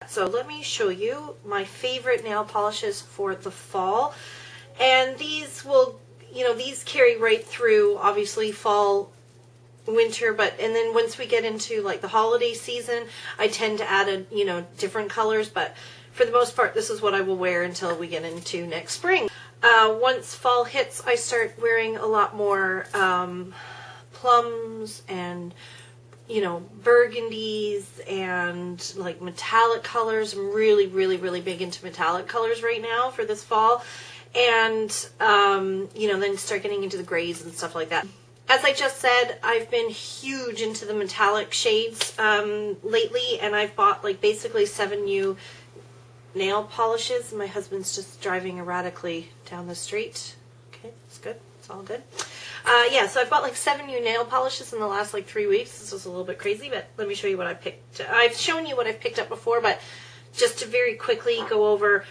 that. So let me show you my favorite nail polishes for the fall. And these will, you know, these carry right through, obviously, fall, winter, and then once we get into like the holiday season, I tend to add different colors, but for the most part, this is what I will wear until we get into next spring. Once fall hits, I start wearing a lot more plums and, you know, burgundies and like metallic colors. I'm really, really, really big into metallic colors right now for this fall. And, you know, then start getting into the grays and stuff like that. As I just said, I've been huge into the metallic shades lately, and I've bought like basically 7 new nail polishes. My husband's just driving erratically down the street. Okay, that's good. It's all good. Yeah, so I've bought like 7 new nail polishes in the last like 3 weeks. This was a little bit crazy, but let me show you what I picked. I've shown you what I've picked up before, but just to very quickly go over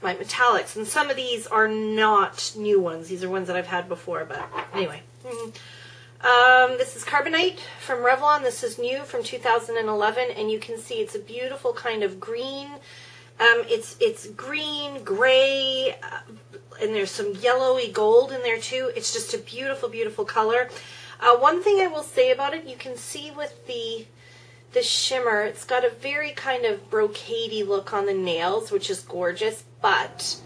my metallics. And some of these are not new ones. These are ones that I've had before, but anyway. This is Carbonite from Revlon. This is new from 2011, and you can see it's a beautiful kind of green. It's green, gray, and there's some yellowy gold in there too. It's just a beautiful, beautiful color. One thing I will say about it, you can see with the shimmer, it's got a very kind of brocadey look on the nails, which is gorgeous, but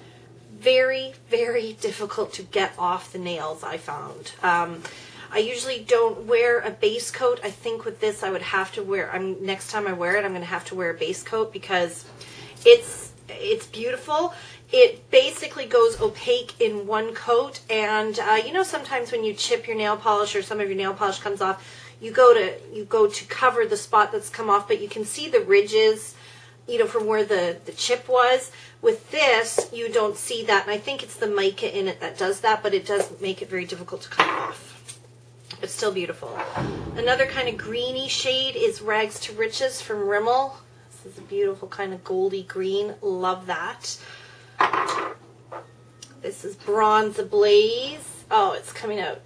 very, very difficult to get off the nails, I found. I usually don't wear a base coat. I think with this I would have to wear, next time I wear it, I'm going to have to wear a base coat because it's beautiful. It basically goes opaque in one coat, and you know, sometimes when you chip your nail polish or some of your nail polish comes off, you go to cover the spot that's come off, but you can see the ridges, you know, from where the chip was. With this, you don't see that, and I think it's the mica in it that does that, but it does make it very difficult to come off. But still beautiful. Another kind of greeny shade is Rags to Riches from Rimmel. This is a beautiful kind of goldy green. Love that. This is Bronze Ablaze. Oh, it's coming out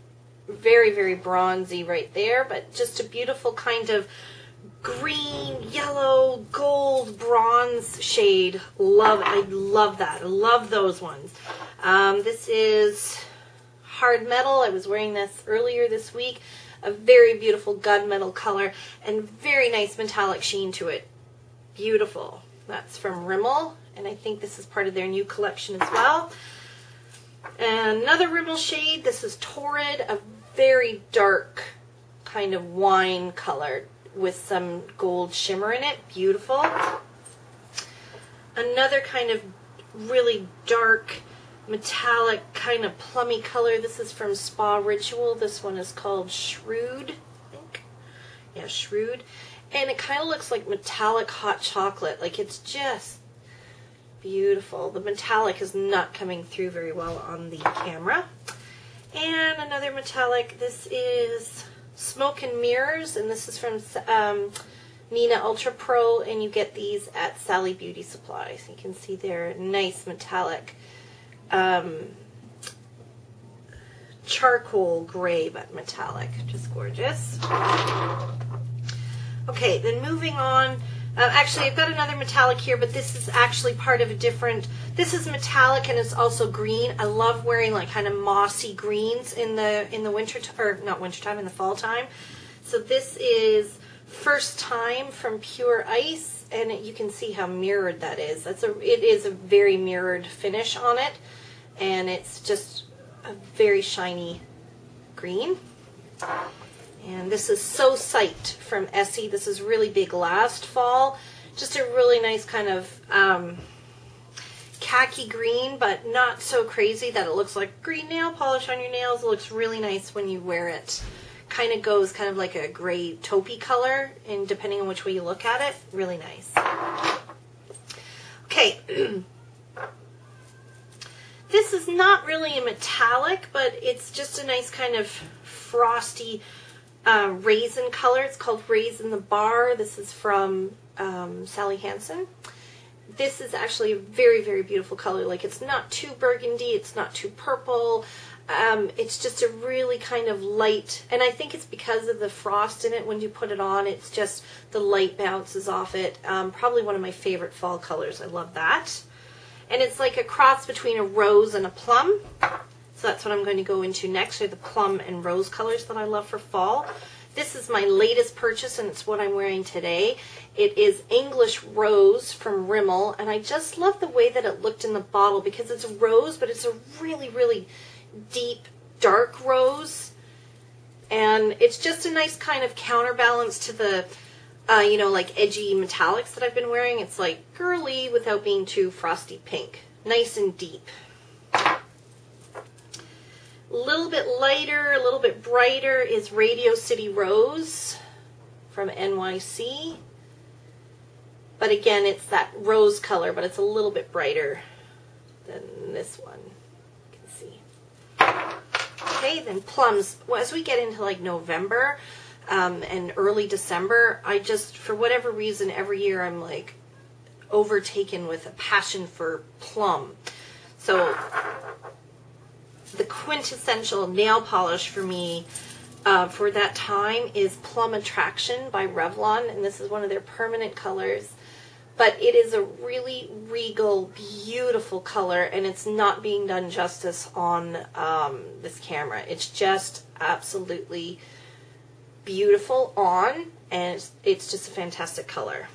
very, very bronzy right there, but just a beautiful kind of green, yellow, gold, bronze shade. Love it. I love that. I love those ones. This is Hard Metal. I was wearing this earlier this week. A very beautiful gunmetal color and very nice metallic sheen to it. Beautiful. That's from Rimmel, and I think this is part of their new collection as well. And another Rimmel shade. This is Torrid, a very dark kind of wine color with some gold shimmer in it. Beautiful. Another kind of really dark metallic kind of plummy color. This is from SpaRitual. This one is called Shrewd, I think. Yeah, Shrewd. And it kind of looks like metallic hot chocolate. Like, it's just beautiful. The metallic is not coming through very well on the camera. And another metallic. This is Smoke and Mirrors, and this is from Nina Ultra Pro, and you get these at Sally Beauty Supply. So you can see they're nice metallic charcoal gray, but metallic. Just gorgeous. Okay, then moving on. Actually, I've got another metallic here, but this is actually part of a different... This is metallic and it's also green. I love wearing like kind of mossy greens in the winter, or not winter time, in the fall time. So this is First Time from Pure Ice, and you can see how mirrored that is. It is a very mirrored finish on it, and it's just a very shiny green. And this is So Psyched from Essie. This is really big last fall. Just a really nice kind of khaki green, but not so crazy that it looks like green nail polish on your nails. It looks really nice when you wear it. Kind of goes kind of like a gray taupey color, and depending on which way you look at it, really nice. Okay. This is not really a metallic, but it's just a nice kind of frosty raisin color. It's called Raisin the Bar. This is from Sally Hansen. This is actually a very, very beautiful color. Like, it's not too burgundy, it's not too purple. It's just a really kind of light, and I think it's because of the frost in it. When you put it on, it's just the light bounces off it. Probably one of my favorite fall colors. I love that. And it's like a cross between a rose and a plum. So that's what I'm going to go into next, are the plum and rose colors that I love for fall. This is my latest purchase, and it's what I'm wearing today. It is English Rose from Rimmel, and I just love the way that it looked in the bottle, because it's a rose, but it's a really, really deep, dark rose. And it's just a nice kind of counterbalance to the, you know, like edgy metallics that I've been wearing. It's like girly without being too frosty pink. Nice and deep. A little bit lighter, a little bit brighter is Radio City Rose from NYC. But again, it's that rose color, but it's a little bit brighter than this one. You can see. Okay, then plums. Well, as we get into like November and early December, I just, for whatever reason, every year I'm like overtaken with a passion for plum. So the quintessential nail polish for me for that time is Plum Attraction by Revlon, and this is one of their permanent colors. But it is a really regal, beautiful color, and it's not being done justice on this camera. It's just absolutely beautiful on, and it's just a fantastic color.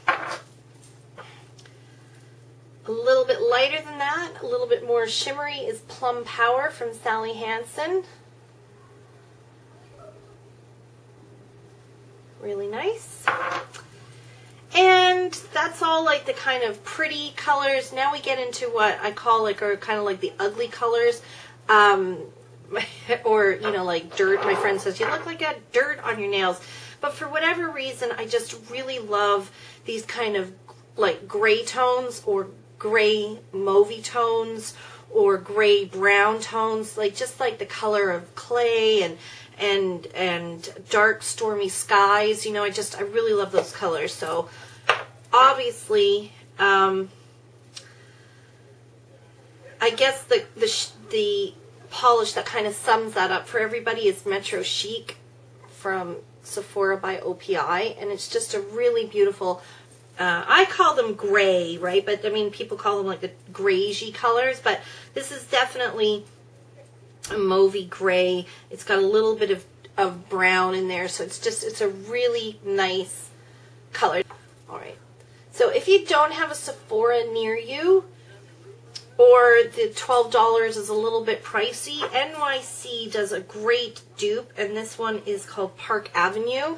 A little bit lighter than that, a little bit more shimmery, is Plum Power from Sally Hansen. Really nice. And that's all like the kind of pretty colors. Now we get into what I call like, or kind of like the ugly colors. Or, you know, like dirt. My friend says, you look like a dirt on your nails. But for whatever reason, I just really love these kind of like gray tones, or gray mauvey tones, or gray brown tones, like just like the color of clay and dark stormy skies. You know, I really love those colors. So obviously, I guess the polish that kind of sums that up for everybody is Metro Chic from Sephora by OPI, and it's just a really beautiful, I call them gray, right? But I mean, people call them like the grayish colors, but this is definitely a mauvey gray. It's got a little bit of brown in there, so it's a really nice color. All right. So if you don't have a Sephora near you, or the $12 is a little bit pricey, NYC does a great dupe, and this one is called Park Avenue.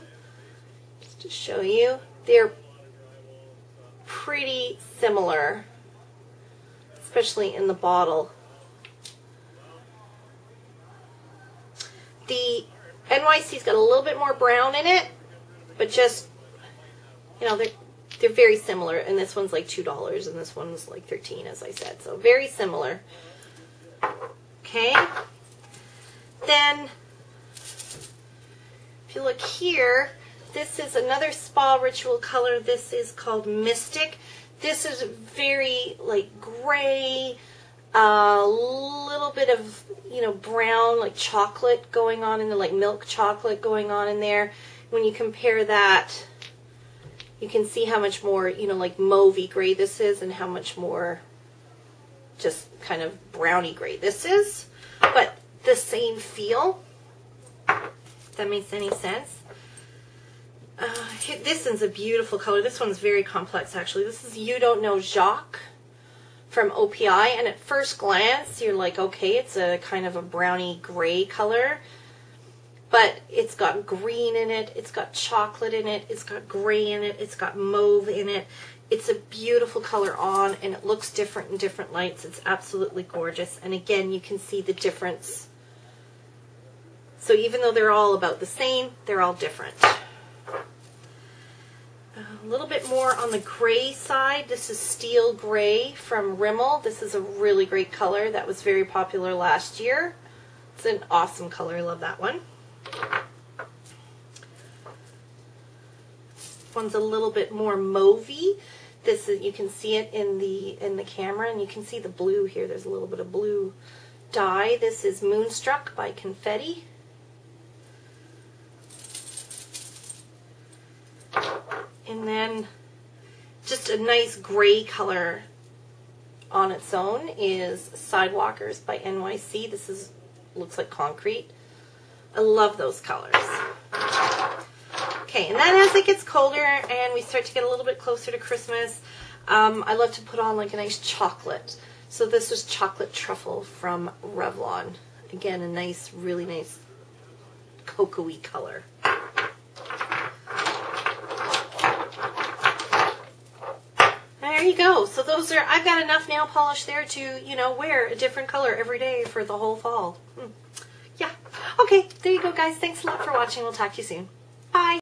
Just to show you, they're pretty similar, especially in the bottle. The NYC's got a little bit more brown in it, but just, you know, they're very similar, and this one's like $2 and this one's like $13, as I said, so very similar. Okay, then if you look here, this is another SpaRitual color. This is called Mystic. This is very like gray, a little bit of, you know, brown, like chocolate going on in there, like milk chocolate going on in there. When you compare that, you can see how much more, you know, like mauvey gray this is, and how much more just kind of browny gray this is. But the same feel, if that makes any sense. This one's a beautiful color. This one's very complex, actually. This is You Don't Know Jacques from OPI, and at first glance, you're like, okay, it's a kind of a browny gray color. But it's got green in it, it's got chocolate in it, it's got gray in it, it's got mauve in it. It's a beautiful color on, and it looks different in different lights. It's absolutely gorgeous. And again, you can see the difference. So even though they're all about the same, they're all different. A little bit more on the gray side. This is Steel Gray from Rimmel. This is a really great color that was very popular last year. It's an awesome color. I love that one. This one's a little bit more mauvey. This is, you can see it in the camera, and you can see the blue here. There's a little bit of blue dye. This is Moonstruck by Confetti. And then just a nice gray color on its own is Sidewalkers by NYC. This looks like concrete. I love those colors. Okay, and then as it gets colder and we start to get a little bit closer to Christmas, I love to put on like a nice chocolate. So this was Chocolate Truffle from Revlon. Again, a nice, really nice cocoa-y color. There you go. So those are, I've got enough nail polish there to, you know, wear a different color every day for the whole fall. Yeah. Okay, there you go, guys. Thanks a lot for watching. We'll talk to you soon. Bye.